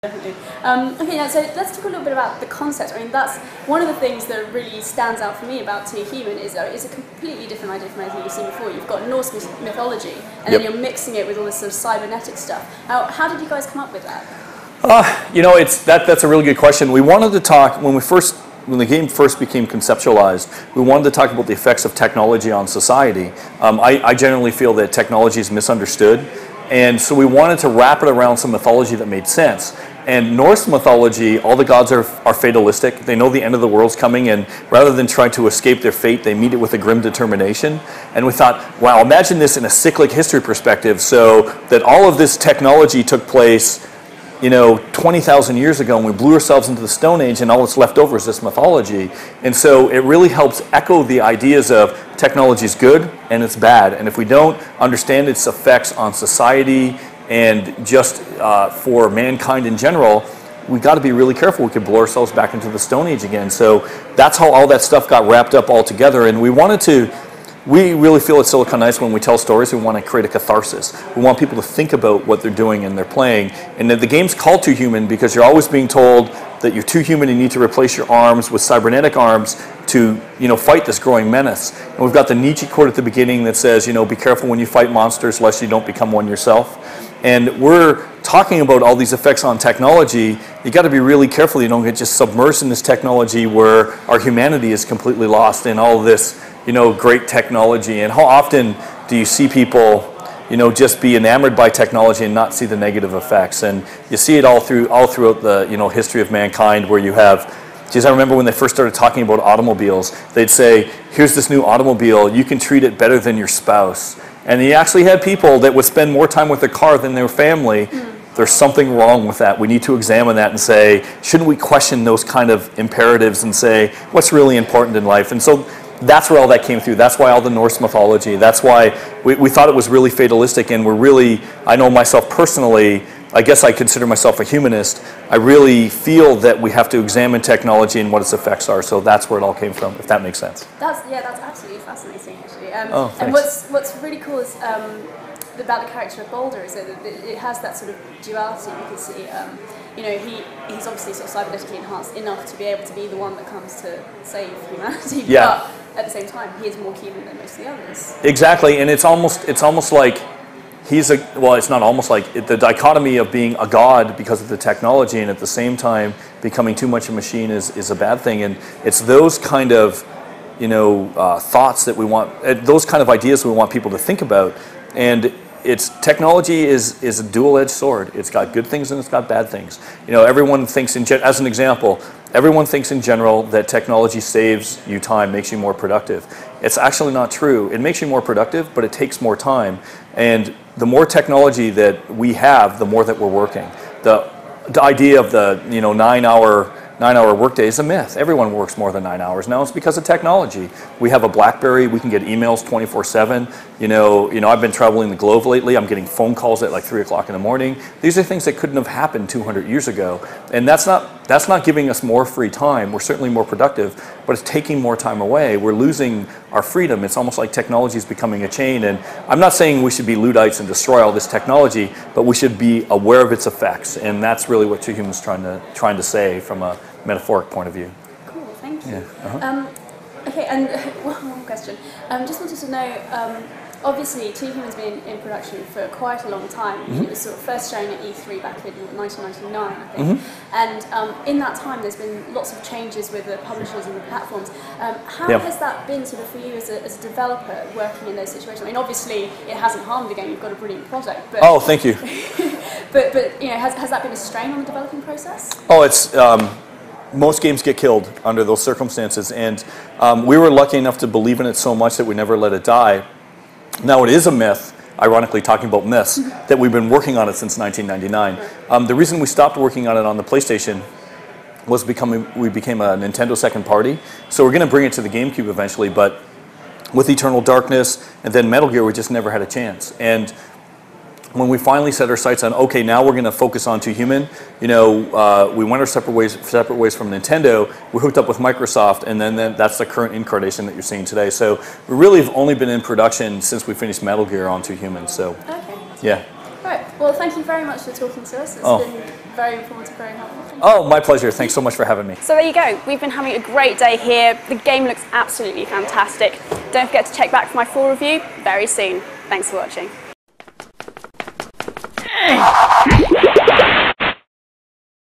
Definitely. Okay, now so let's talk a little bit about the concept. I mean, that's one of the things that really stands out for me about Too Human is a completely different idea from anything you've seen before. You've got Norse mythology, and then you're mixing it with all this sort of cybernetic stuff. How did you guys come up with that? You know, that's a really good question. We wanted to talk when the game first became conceptualized, we wanted to talk about the effects of technology on society. I generally feel that technology is misunderstood, and so we wanted to wrap it around some mythology that made sense. And Norse mythology, all the gods are fatalistic. They know the end of the world's coming, and rather than trying to escape their fate, they meet it with a grim determination. And we thought, wow, imagine this in a cyclic history perspective, so that all of this technology took place, you know, 20,000 years ago, and we blew ourselves into the Stone Age, and all that's left over is this mythology. And so it really helps echo the ideas of technology is good and it's bad. And if we don't understand its effects on society and just for mankind in general, we've got to be really careful. We could blow ourselves back into the Stone Age again. So that's how all that stuff got wrapped up all together. And we really feel at Silicon Knights when we tell stories, we want to create a catharsis. We want people to think about what they're doing and they're playing. And the game's called Too Human because you're always being told that you're too human and you need to replace your arms with cybernetic arms to, you know, fight this growing menace. And we've got the Nietzsche quote at the beginning that says, you know, be careful when you fight monsters lest you don't become one yourself. And we're talking about all these effects on technology. You got to be really careful you don't get just submersed in this technology where our humanity is completely lost in all of this, you know, great technology. And how often do you see people, you know, just be enamored by technology and not see the negative effects? And you see it all throughout the, you know, history of mankind, where you have, geez, I remember when they first started talking about automobiles, they'd say, here's this new automobile, you can treat it better than your spouse. And you actually had people that would spend more time with their car than their family. There's something wrong with that. We need to examine that and say, shouldn't we question those kind of imperatives and say, what's really important in life? And so that's where all that came through. That's why all the Norse mythology. That's why we thought it was really fatalistic, and we're really, I know myself personally, I guess I consider myself a humanist. I really feel that we have to examine technology and what its effects are. So that's where it all came from, if that makes sense. That's absolutely fascinating, actually. Oh, thanks. And what's really cool is about the character of Boulder is that it has that sort of duality. You can see, you know, he's obviously sort of cybernetically enhanced enough to be able to be the one that comes to save humanity. Yeah. But at the same time, he is more human than most of the others. Exactly, and it's almost like it's not almost like the dichotomy of being a god because of the technology, and at the same time becoming too much a machine is a bad thing. And it's those kind of, you know, thoughts that we want, those kind of ideas we want people to think about. And technology is a dual-edged sword. It's got good things and it's got bad things. You know, everyone thinks as an example, everyone thinks in general that technology saves you time, makes you more productive. It's actually not true. It makes you more productive, but it takes more time. And the more technology that we have, the more that we're working. The idea of the, you know, 9-hour workday is a myth. Everyone works more than 9 hours now. It's because of technology. We have a BlackBerry. We can get emails 24/7. You know, I've been traveling the globe lately. I'm getting phone calls at like 3 o'clock in the morning. These are things that couldn't have happened 200 years ago. And that's not giving us more free time. We're certainly more productive, but it's taking more time away. We're losing our freedom. It's almost like technology is becoming a chain. And I'm not saying we should be Luddites and destroy all this technology, but we should be aware of its effects. And that's really what Too Human's trying to say from a metaphoric point of view. Cool, thank you. Yeah. Okay, and one more question. Just wanted to know, obviously Too Human's been in production for quite a long time. It was sort of first shown at E3 back in 1999, I think. And in that time there's been lots of changes with the publishers and the platforms. How has that been sort of for you as a developer working in those situations? I mean, obviously it hasn't harmed the game, you've got a brilliant product. But oh, thank you. but you know, has that been a strain on the developing process? Oh, it's most games get killed under those circumstances, and we were lucky enough to believe in it so much that we never let it die. Now it is a myth, ironically talking about myths, that we've been working on it since 1999. The reason we stopped working on it on the PlayStation was we became a Nintendo second party, so we're going to bring it to the GameCube eventually, but with Eternal Darkness and then Metal Gear, we just never had a chance. And when we finally set our sights on, okay, now we're going to focus on Too Human, you know, we went our separate ways from Nintendo. We hooked up with Microsoft, and then that's the current incarnation that you're seeing today. So we really have only been in production since we finished Metal Gear on Too Human. So, okay. Yeah. Right. Well, thank you very much for talking to us. It's been very informative, very helpful. Oh, my pleasure. Thanks so much for having me. So there you go. We've been having a great day here. The game looks absolutely fantastic. Don't forget to check back for my full review very soon. Thanks for watching.